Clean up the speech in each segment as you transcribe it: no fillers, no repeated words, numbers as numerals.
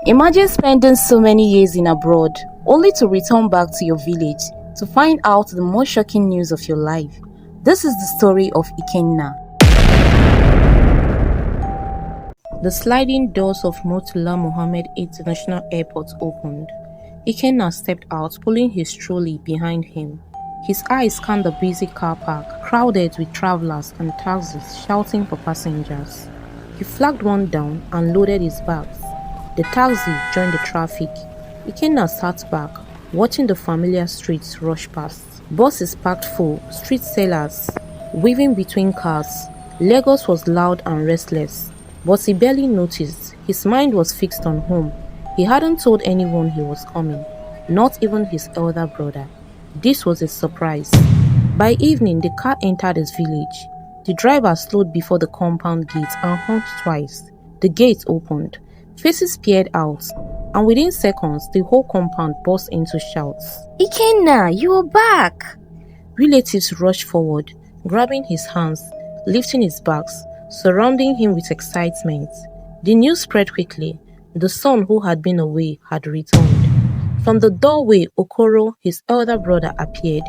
Imagine spending so many years in abroad, only to return back to your village to find out the most shocking news of your life. This is the story of Ikenna. The sliding doors of Murtala Mohammed International Airport opened. Ikenna stepped out, pulling his trolley behind him. His eyes scanned the busy car park, crowded with travelers and taxis shouting for passengers. He flagged one down and loaded his bags. The taxi joined the traffic. Ikenna sat back, watching the familiar streets rush past. Buses packed full, street sellers weaving between cars. Lagos was loud and restless, but he barely noticed. His mind was fixed on home. He hadn't told anyone he was coming, not even his elder brother. This was a surprise. By evening, the car entered his village. The driver slowed before the compound gate and honked twice. The gate opened. Faces peered out, and within seconds, the whole compound burst into shouts. "Ikenna, you are back!" Relatives rushed forward, grabbing his hands, lifting his bags, surrounding him with excitement. The news spread quickly. The son who had been away had returned. From the doorway, Okoro, his elder brother, appeared.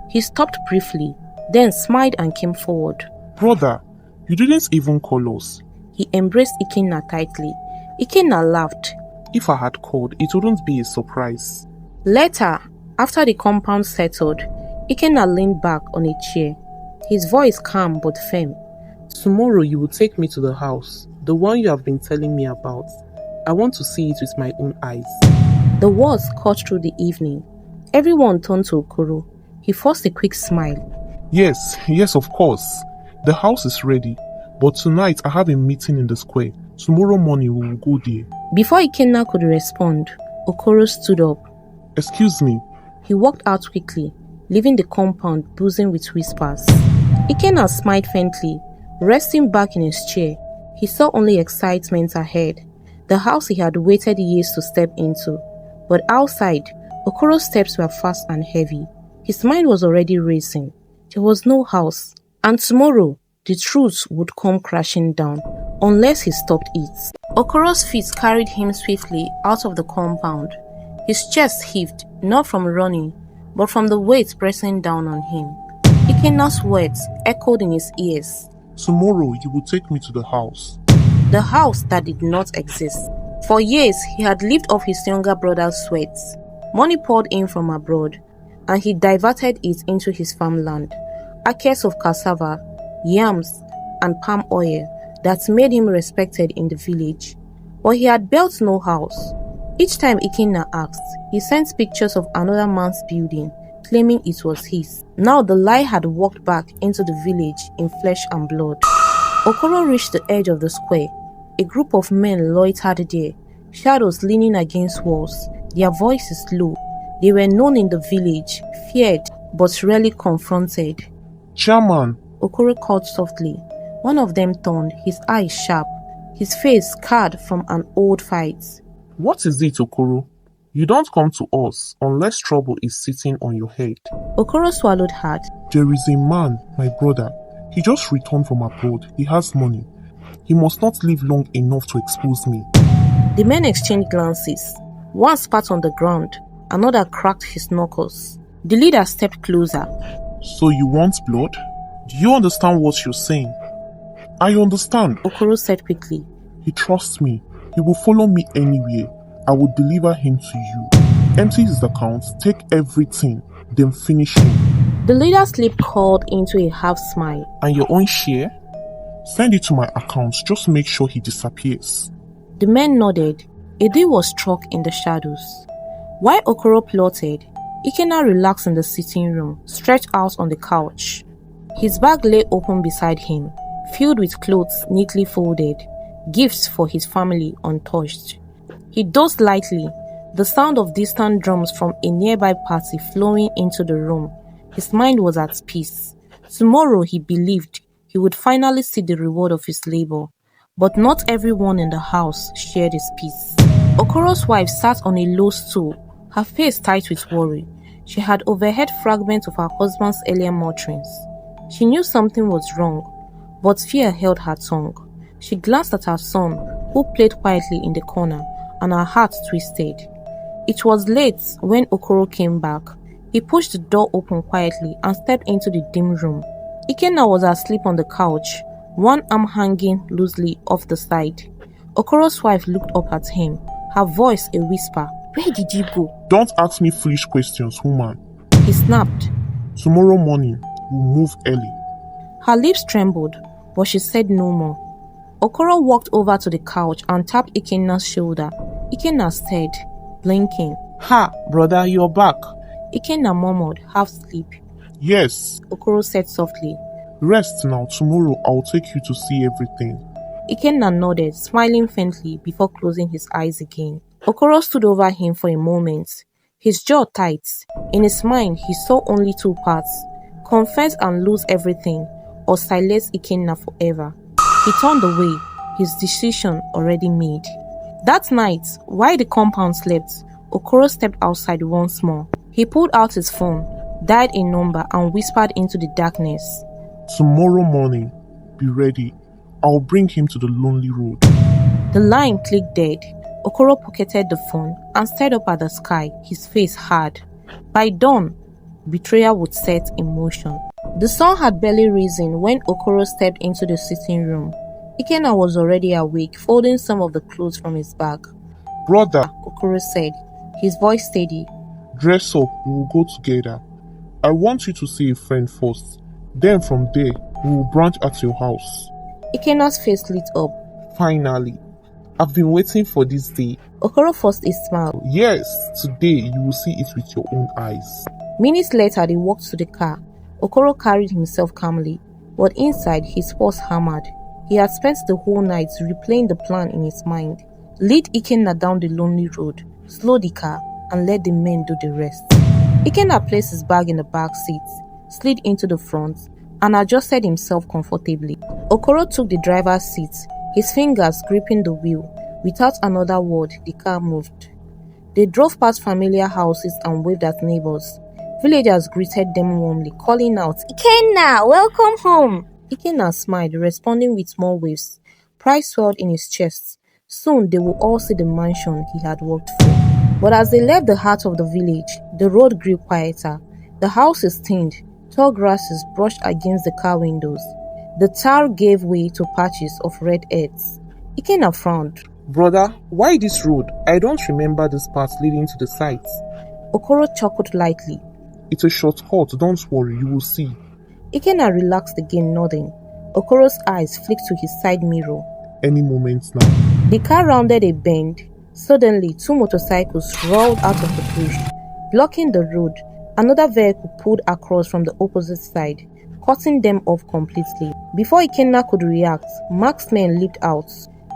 He stopped briefly, then smiled and came forward. "Brother, you didn't even call us." He embraced Ikenna tightly. Ikenna laughed. "If I had called, it wouldn't be a surprise." Later, after the compound settled, Ikenna leaned back on a chair, his voice calm but firm. "Tomorrow you will take me to the house, the one you have been telling me about. I want to see it with my own eyes." The words cut through the evening. Everyone turned to Okoro. He forced a quick smile. Yes, of course. The house is ready, but tonight I have a meeting in the square. Tomorrow morning we will go there. Before Ikenna could respond, Okoro stood up. "Excuse me." He walked out quickly, leaving the compound buzzing with whispers. Ikenna smiled faintly, resting back in his chair. He saw only excitement ahead, the house he had waited years to step into. But outside, Okoro's steps were fast and heavy. His mind was already racing. There was no house, and tomorrow, the truth would come crashing down, unless he stopped it. Okoro's feet carried him swiftly out of the compound. His chest heaved, not from running, but from the weight pressing down on him. Ikenna's words echoed in his ears. "Tomorrow you will take me to the house." The house that did not exist. For years, he had lived off his younger brother's sweat. Money poured in from abroad, and he diverted it into his farmland. Acres of cassava, yams, and palm oil that made him respected in the village. But he had built no house. Each time Ikenna asked, he sent pictures of another man's building, claiming it was his. Now the lie had walked back into the village in flesh and blood. Okoro reached the edge of the square. A group of men loitered there, shadows leaning against walls, their voices low. They were known in the village, feared, but rarely confronted. "Chairman!" Okoro called softly. One of them turned, his eyes sharp, his face scarred from an old fight. "What is it, Okoro? You don't come to us unless trouble is sitting on your head." Okoro swallowed hard. "There is a man, my brother. He just returned from abroad. He has money. He must not live long enough to expose me." The men exchanged glances. One spat on the ground, another cracked his knuckles. The leader stepped closer. "So you want blood? Do you understand what you're saying?" "I understand," Okoro said quickly. "He trusts me. He will follow me anywhere. I will deliver him to you. Empty his account, take everything, then finish him." The leader's lip curled into a half smile. "And your own share? Send it to my account, just make sure he disappears." The men nodded. A deal was struck in the shadows. While Okoro plotted, Ikenna relaxed in the sitting room, stretched out on the couch. His bag lay open beside him, filled with clothes neatly folded, gifts for his family untouched. He dozed lightly, the sound of distant drums from a nearby party flowing into the room. His mind was at peace. Tomorrow, he believed, he would finally see the reward of his labor. But not everyone in the house shared his peace. Okoro's wife sat on a low stool, her face tight with worry. She had overheard fragments of her husband's earlier mutterings. She knew something was wrong, but fear held her tongue. She glanced at her son, who played quietly in the corner, and her heart twisted. It was late when Okoro came back. He pushed the door open quietly and stepped into the dim room. Ikenna was asleep on the couch, one arm hanging loosely off the side. Okoro's wife looked up at him, her voice a whisper. "Where did you go?" Don't ask me foolish questions, woman. He snapped. Tomorrow morning, we'll move early. Her lips trembled, but she said no more. Okoro walked over to the couch and tapped Ikenna's shoulder. Ikenna stared, blinking. "Ha, brother, you're back." Ikenna murmured, half asleep. Yes. Okoro said softly. Rest now. Tomorrow, I'll take you to see everything. Ikenna nodded, smiling faintly before closing his eyes again. Okoro stood over him for a moment, his jaw tight. In his mind, he saw only two paths: confess and lose everything, or silence Ikenna forever. He turned away, his decision already made. That night, while the compound slept, Okoro stepped outside once more. He pulled out his phone, dialed a number and whispered into the darkness. Tomorrow morning, be ready. I'll bring him to the lonely road. The line clicked dead. Okoro pocketed the phone and stared up at the sky, his face hard. By dawn, betrayal would set in motion. The sun had barely risen when Okoro stepped into the sitting room. Ikenna was already awake, folding some of the clothes from his bag. Brother, Okoro said, his voice steady. Dress up, we will go together. I want you to see a friend first. Then from there, we will branch at your house. Ikenna's face lit up. Finally, I've been waiting for this day. Okoro forced a smile. Yes, today you will see it with your own eyes. Minutes later, they walked to the car. Okoro carried himself calmly, but inside his pulse hammered. He had spent the whole night replaying the plan in his mind. Lead Ikenna down the lonely road, slow the car, and let the men do the rest. Ikenna placed his bag in the back seat, slid into the front, and adjusted himself comfortably. Okoro took the driver's seat, his fingers gripping the wheel. Without another word, the car moved. They drove past familiar houses and waved at neighbors. Villagers greeted them warmly, calling out, "Ikenna, welcome home!" Ikenna smiled, responding with more waves. Pride swelled in his chest. Soon they would all see the mansion he had worked for. But as they left the heart of the village, the road grew quieter. The houses thinned, tall grasses brushed against the car windows. The tar gave way to patches of red earth. Ikenna frowned. Brother, why this road? I don't remember this path leading to the site. Okoro chuckled lightly. It's a shortcut, don't worry, you will see. Ikenna relaxed again, nodding. Okoro's eyes flicked to his side mirror. Any moment now. The car rounded a bend. Suddenly, two motorcycles rolled out of the bush, blocking the road. Another vehicle pulled across from the opposite side, cutting them off completely. Before Ikenna could react, marksmen leaped out,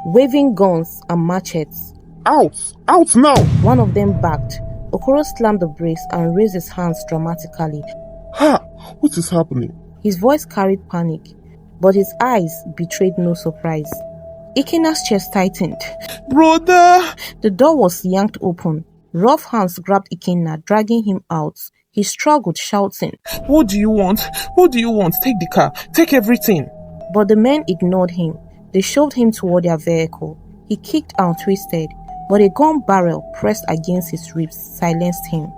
waving guns and machetes. Out! Out now! One of them backed. Okoro slammed the brakes and raised his hands dramatically. Ha! What is happening? His voice carried panic, but his eyes betrayed no surprise. Ikenna's chest tightened. Brother! The door was yanked open. Rough hands grabbed Ikenna, dragging him out. He struggled, shouting, What do you want? What do you want? Take the car. Take everything. But the men ignored him. They shoved him toward their vehicle. He kicked and twisted, but a gun barrel pressed against his ribs silenced him.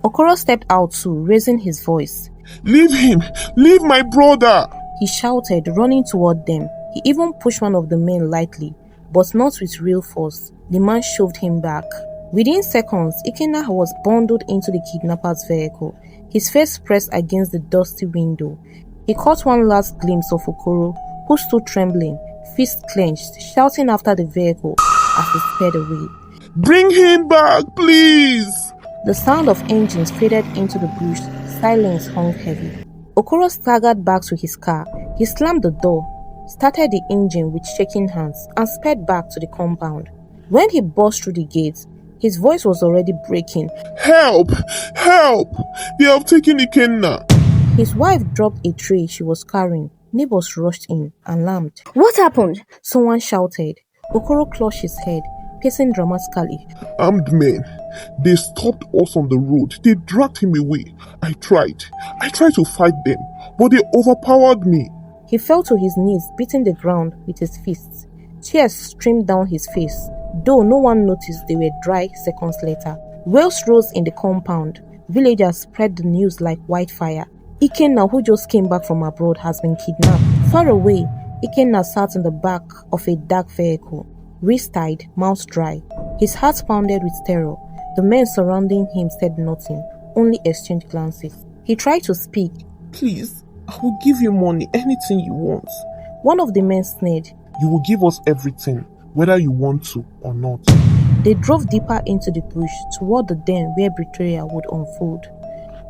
Okoro stepped out too, raising his voice. Leave him! Leave my brother! He shouted, running toward them. He even pushed one of the men lightly, but not with real force. The man shoved him back. Within seconds, Ikenna was bundled into the kidnapper's vehicle, his face pressed against the dusty window. He caught one last glimpse of Okoro, who stood trembling, fists clenched, shouting after the vehicle as he sped away. Bring him back, please! The sound of engines faded into the bush. Silence hung heavy. Okoro staggered back to his car. He slammed the door, started the engine with shaking hands, and sped back to the compound. When he burst through the gates, his voice was already breaking. Help! Help! They have taken Ikenna! His wife dropped a tray she was carrying. Neighbors rushed in, alarmed. What happened? Someone shouted. Okoro clutched his head, pacing dramatically. Armed men. They stopped us on the road. They dragged him away. I tried to fight them, but they overpowered me. He fell to his knees, beating the ground with his fists. Tears streamed down his face. Though no one noticed they were dry seconds later. Wails rose in the compound. Villagers spread the news like wildfire. Ikenna, who just came back from abroad, has been kidnapped. Far away, Ikenna sat in the back of a dark vehicle, wrist tied, mouth dry. His heart pounded with terror. The men surrounding him said nothing, only exchanged glances. He tried to speak. Please, I will give you money, anything you want. One of the men sneered. You will give us everything, whether you want to or not. They drove deeper into the bush toward the den where betrayal would unfold.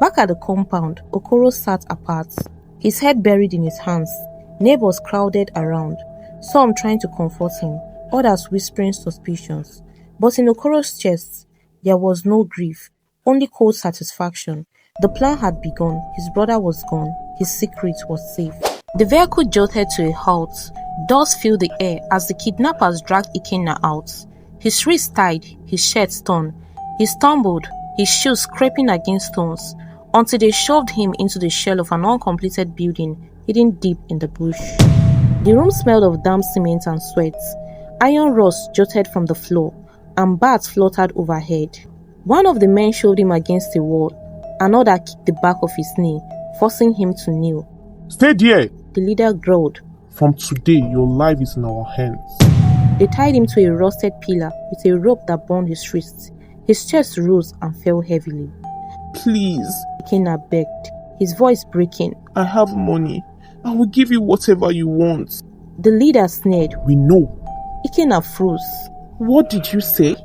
Back at the compound, Okoro sat apart, his head buried in his hands. Neighbors crowded around, some trying to comfort him, others whispering suspicions. But in Okoro's chest, there was no grief, only cold satisfaction. The plan had begun, his brother was gone, his secret was safe. The vehicle jolted to a halt. Dust filled the air as the kidnappers dragged Ikenna out. His wrists tied, his shirt torn. He stumbled, his shoes scraping against stones, until they shoved him into the shell of an uncompleted building hidden deep in the bush. The room smelled of damp cement and sweat. Iron rods jutted from the floor, and bats fluttered overhead. One of the men shoved him against a wall. Another kicked the back of his knee, forcing him to kneel. Stay there! The leader growled. From today, your life is in our hands. They tied him to a rusted pillar with a rope that bound his wrists. His chest rose and fell heavily. Please, Ikenna begged, his voice breaking. I have money. I will give you whatever you want. The leader sneered. We know. Ikenna froze. What did you say?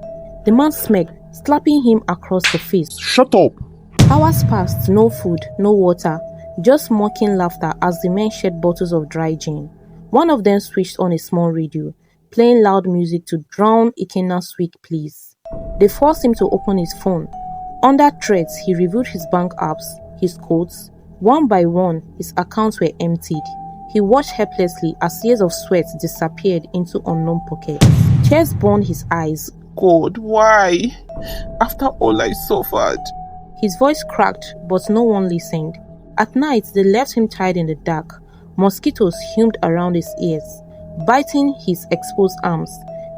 The man smirked, slapping him across the face. Shut up! Hours passed, no food, no water, just mocking laughter as the men shared bottles of dry gin. One of them switched on a small radio, playing loud music to drown Ikenna's weak pleas. They forced him to open his phone. Under threats, he reviewed his bank apps, his codes. One by one, his accounts were emptied. He watched helplessly as years of sweat disappeared into unknown pockets. Tears burned his eyes. God, why? After all I suffered. His voice cracked, but no one listened. At night, they left him tied in the dark. Mosquitoes hummed around his ears, biting his exposed arms.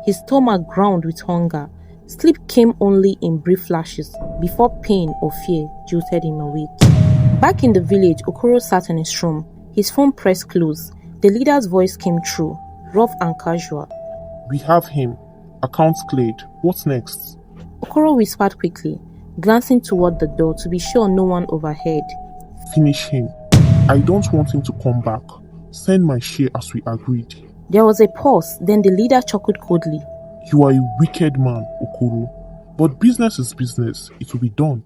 His stomach ground with hunger. Sleep came only in brief flashes, before pain or fear jolted him awake. Back in the village, Okoro sat in his room, his phone pressed close. The leader's voice came through, rough and casual. We have him. Accounts cleared. What's next? Okoro whispered quickly, glancing toward the door to be sure no one overheard. Finish him. I don't want him to come back. Send my share as we agreed. There was a pause, then the leader chuckled coldly. You are a wicked man, Okoro. But business is business. It will be done.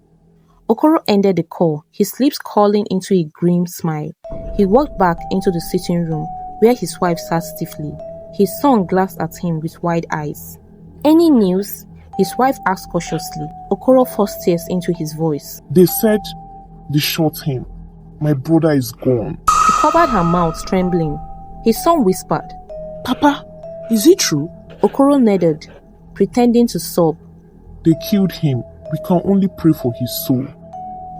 Okoro ended the call, his lips curling into a grim smile. He walked back into the sitting room, where his wife sat stiffly. His son glanced at him with wide eyes. Any news? His wife asked cautiously. Okoro forced tears into his voice. They said they shot him. My brother is gone. She covered her mouth, trembling. His son whispered. Papa, is it true? Okoro nodded, pretending to sob. They killed him. We can only pray for his soul.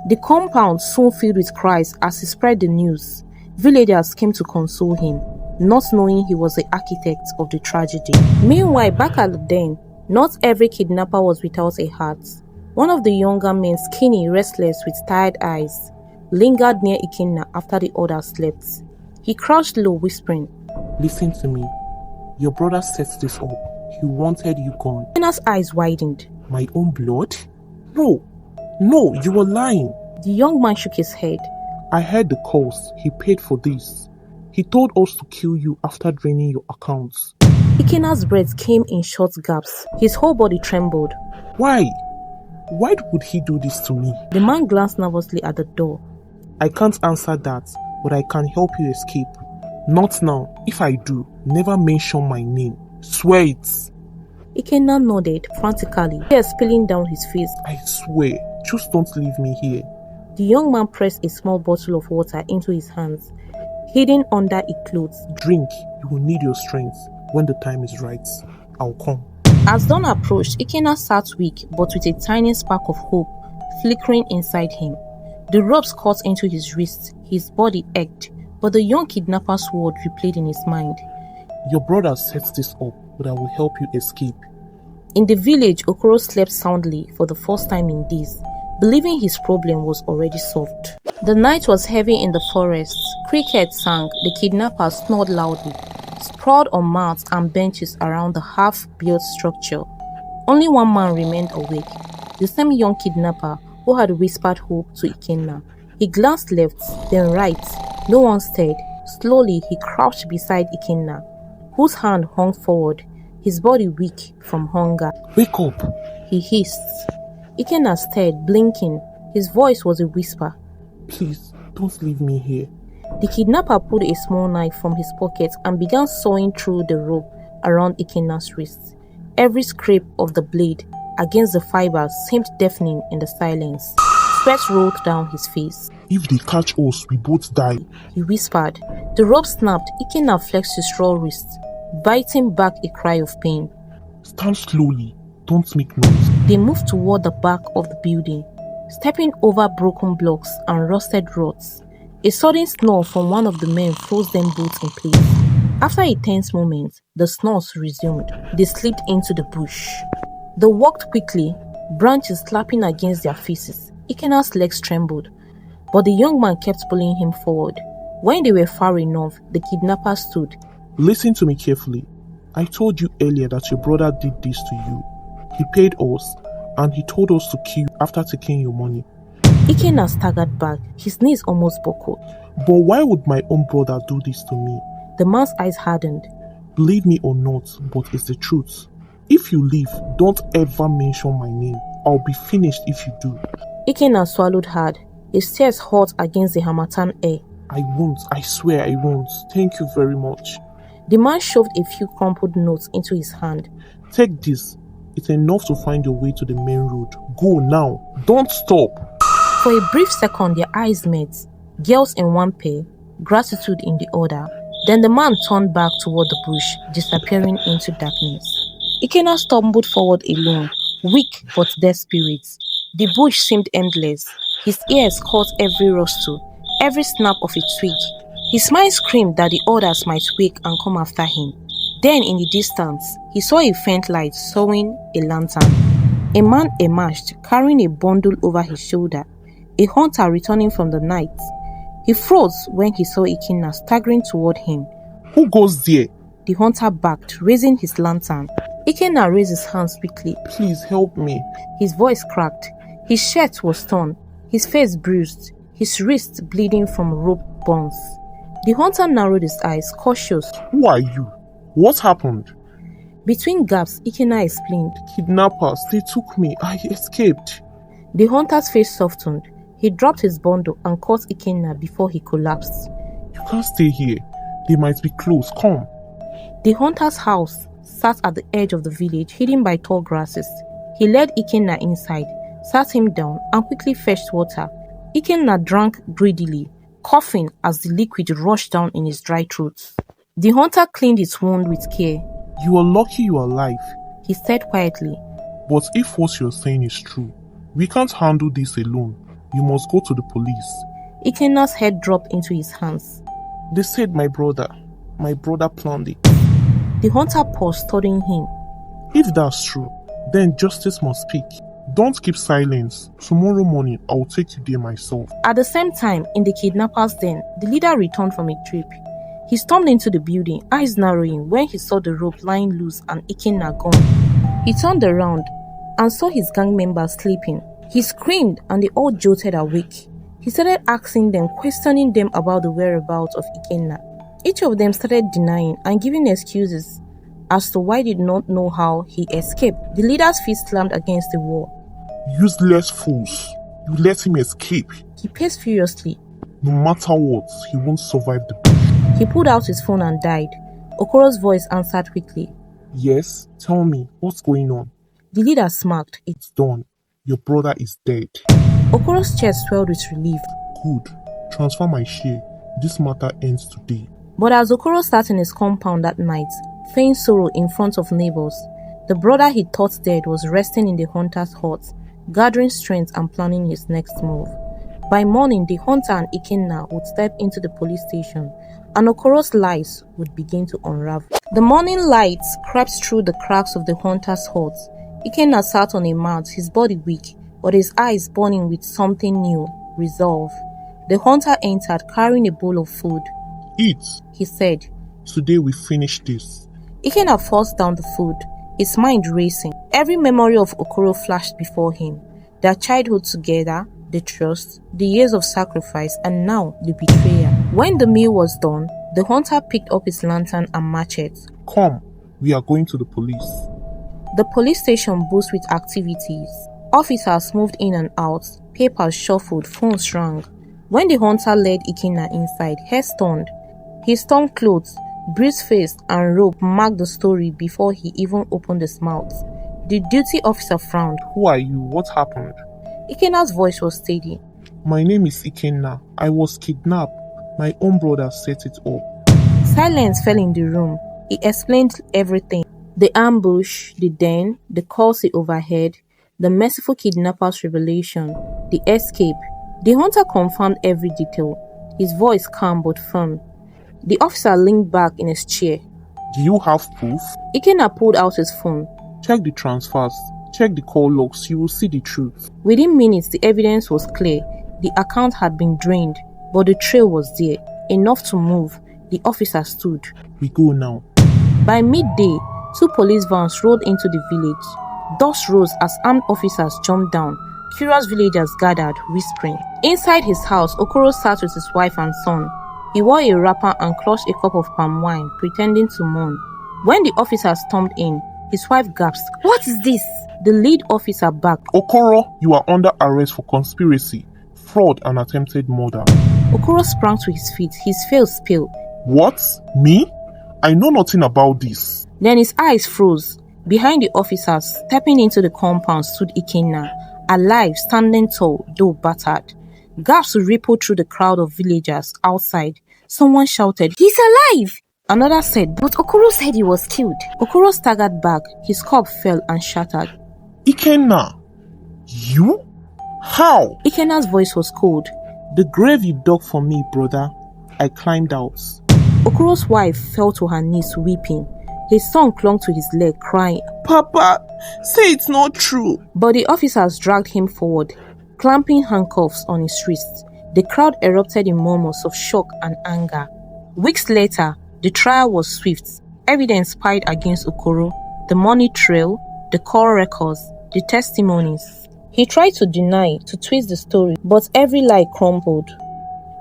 The compound soon filled with cries as he spread the news. Villagers came to console him, not knowing he was the architect of the tragedy. Meanwhile, back at the den, not every kidnapper was without a heart. One of the younger men, skinny, restless, with tired eyes, lingered near Ikenna after the others slept. He crouched low, whispering, Listen to me. Your brother sets this up. He wanted you gone. Ikenna's eyes widened. My own blood? No, you were lying. The young man shook his head. I heard the calls. He paid for this. He told us to kill you after draining your accounts. Ikenna's breath came in short gaps. His whole body trembled. Why? Why would he do this to me? The man glanced nervously at the door. I can't answer that, but I can help you escape. Not now. If I do, never mention my name. Swear it. Ikenna nodded frantically, tears spilling down his face. I swear. Just don't leave me here. The young man pressed a small bottle of water into his hands, hidden under a cloth. Drink. You will need your strength. When the time is right, I'll come. As dawn approached, Ikenna sat weak but with a tiny spark of hope flickering inside him. The ropes cut into his wrists, his body ached, but the young kidnapper's word replayed in his mind. Your brother sets this up, but I will help you escape. In the village, Okoro slept soundly for the first time in days, believing his problem was already solved. The night was heavy in the forest. Crickets sang, the kidnappers snored loudly, sprawled on mats and benches around the half-built structure. Only one man remained awake, the same young kidnapper who had whispered hope to Ikenna. He glanced left, then right. No one stirred. Slowly, he crouched beside Ikenna, whose hand hung forward, his body weak from hunger. Wake up! He hissed. Ikenna stared, blinking. His voice was a whisper. Please, don't leave me here. The kidnapper pulled a small knife from his pocket and began sawing through the rope around Ikenna's wrists. Every scrape of the blade against the fibers seemed deafening in the silence. Sweat rolled down his face. If they catch us, we both die. He whispered. The rope snapped. Ikenna flexed his raw wrist, biting back a cry of pain. Stand slowly. Don't make noise. They moved toward the back of the building, stepping over broken blocks and rusted rods. A sudden snore from one of the men froze them both in place. After a tense moment, the snores resumed. They slipped into the bush. They walked quickly, branches slapping against their faces. Ikenna's legs trembled, but the young man kept pulling him forward. When they were far enough, the kidnapper stood. Listen to me carefully. I told you earlier that your brother did this to you. He paid us, and he told us to kill you after taking your money. Ikenna staggered back, his knees almost buckled. But why would my own brother do this to me? The man's eyes hardened. Believe me or not, but it's the truth. If you leave, don't ever mention my name. I'll be finished if you do. Ikenna swallowed hard, his chest hot against the harmattan air. I won't. I swear I won't. Thank you very much. The man shoved a few crumpled notes into his hand. Take this. It's enough to find your way to the main road. Go now. Don't stop. For a brief second, their eyes met. Girls in one pair, gratitude in the other. Then the man turned back toward the bush, disappearing into darkness. Ikenna stumbled forward alone, weak but desperate. The bush seemed endless. His ears caught every rustle, every snap of a twig. His mind screamed that the others might wake and come after him. Then in the distance, he saw a faint light sawing a lantern. A man emerged, carrying a bundle over his shoulder, a hunter returning from the night. He froze when he saw Ikenna staggering toward him. Who goes there? The hunter backed, raising his lantern. Ikenna raised his hands quickly. Please help me. His voice cracked. His shirt was torn, his face bruised, his wrists bleeding from rope burns. The hunter narrowed his eyes, cautious. Who are you? What happened? Between gaps, Ikenna explained. Kidnappers, they took me. I escaped. The hunter's face softened. He dropped his bundle and caught Ikenna before he collapsed. You can't stay here. They might be close. Come. The hunter's house sat at the edge of the village, hidden by tall grasses. He led Ikenna inside, sat him down, and quickly fetched water. Ikenna drank greedily, coughing as the liquid rushed down in his dry throat. The hunter cleaned his wound with care. You are lucky you are alive. He said quietly. But if what you're saying is true, we can't handle this alone. You must go to the police. Ikenna's head dropped into his hands. They said my brother planned it. The hunter paused, studying him. If that's true, then justice must speak. Don't keep silence. Tomorrow morning, I'll take you there myself. At the same time, in the kidnapper's den, the leader returned from a trip. He stormed into the building, eyes narrowing when he saw the rope lying loose and Ikenna gone. He turned around and saw his gang members sleeping. He screamed and they all jolted awake. He started asking them, questioning them about the whereabouts of Ikenna. Each of them started denying and giving excuses as to why they did not know how he escaped. The leader's feet slammed against the wall. Useless fools. You let him escape. He paced furiously. No matter what, he won't survive the bush. He pulled out his phone and died. Okoro's voice answered quickly. Yes, tell me, what's going on? The leader smirked. It's done. Your brother is dead. Okoro's chest swelled with relief. Good. Transfer my share. This matter ends today. But as Okoro sat in his compound that night, feigning sorrow in front of neighbors, the brother he thought dead was resting in the hunter's hut, gathering strength and planning his next move. By morning, the hunter and Ikenna would step into the police station, and Okoro's lies would begin to unravel. The morning lights crept through the cracks of the hunter's hut. Ikenna sat on a mat, his body weak, but his eyes burning with something new, resolve. The hunter entered carrying a bowl of food. Eat, He said. Today we finish this. Ikenna forced down the food, his mind racing. Every memory of Okoro flashed before him. Their childhood together, the trust, the years of sacrifice, and now the betrayal. When the meal was done, the hunter picked up his lantern and machete. Come, we are going to the police. The police station boasts with activities. Officers moved in and out, papers shuffled, phones rang. When the hunter led Ikenna inside, hair stunned. His torn clothes, bruised face, and robe marked the story before he even opened his mouth. The duty officer frowned. Who are you? What happened? Ikenna's voice was steady. My name is Ikenna. I was kidnapped. My own brother set it up. Silence fell in the room. He explained everything. The ambush, the den, the calls he overheard, the merciful kidnapper's revelation, the escape. The hunter confirmed every detail, his voice calm but firm. The officer leaned back in his chair. Do you have proof? Ikenna pulled out his phone. Check the transfers. Check the call logs. You will see the truth. Within minutes, the evidence was clear. The account had been drained, but the trail was there, enough to move. The officer stood. We go now. By midday, 2 police vans rolled into the village. Dust rose as armed officers jumped down. Curious villagers gathered, whispering. Inside his house, Okoro sat with his wife and son. He wore a wrapper and clutched a cup of palm wine, pretending to mourn. When the officers stormed in, his wife gasped. What is this? The lead officer backed. Okoro, you are under arrest for conspiracy, fraud, and attempted murder. Okoro sprang to his feet, his face pale. What? Me? I know nothing about this. Then his eyes froze. Behind the officers, stepping into the compound, stood Ikenna, alive, standing tall, though battered. Gasps rippled through the crowd of villagers outside. Someone shouted, "He's alive!" Another said, "But Okoro said he was killed." Okoro staggered back. His cup fell and shattered. Ikenna! You? How? Ikenna's voice was cold. The grave you dug for me, brother. I climbed out. Okoro's wife fell to her knees weeping. His son clung to his leg crying. Papa, say it's not true. But the officers dragged him forward, clamping handcuffs on his wrists. The crowd erupted in murmurs of shock and anger. Weeks later, the trial was swift. Evidence piled against Okoro, the money trail, the call records, the testimonies. He tried to deny, to twist the story, but every lie crumbled.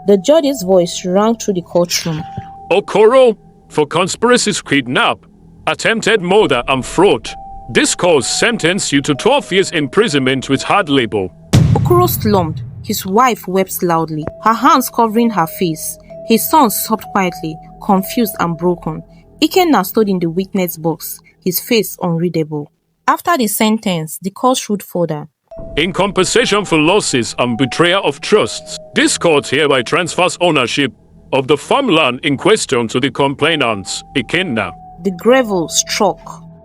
The judge's voice rang through the courtroom. Okoro, for conspiracy to kidnap, attempted murder and fraud. This cause sentenced you to 12 years imprisonment with hard labor. Okoro slumped. His wife wept loudly, her hands covering her face. His son sobbed quietly, confused and broken. Ikenna stood in the witness box, his face unreadable. After the sentence, the court ruled further. In compensation for losses and betrayal of trusts, this court hereby transfers ownership of the farmland in question to the complainants, Ikenna. The gravel struck.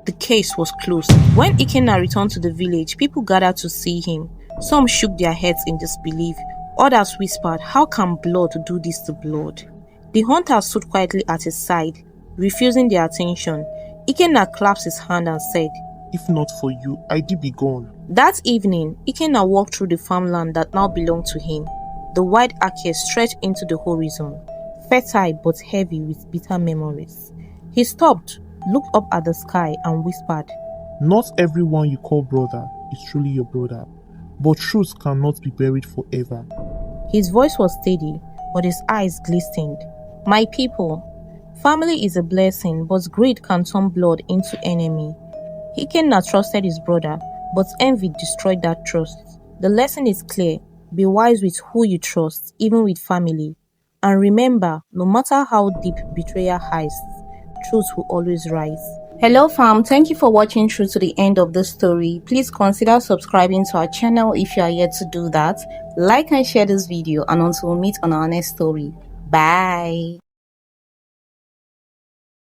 The case was closed. When Ikenna returned to the village, people gathered to see him. Some shook their heads in disbelief. Others whispered, "How can blood do this to blood?" The hunter stood quietly at his side, refusing their attention. Ikenna clasped his hand and said, If not for you, I'd be gone. That evening, Ikenna walked through the farmland that now belonged to him. The wide acres stretched into the horizon, fertile but heavy with bitter memories. He stopped, looked up at the sky and whispered, Not everyone you call brother is truly your brother, but truth cannot be buried forever. His voice was steady, but his eyes glistened. My people, family is a blessing, but greed can turn blood into enemy. Ikenna trusted his brother, but envy destroyed that trust. The lesson is clear. Be wise with who you trust, even with family. And remember, no matter how deep betrayal hides, truth will always rise. Hello fam, thank you for watching through to the end of this story. Please consider subscribing to our channel if you are yet to do that. Like and share this video, and until we meet on our next story. Bye.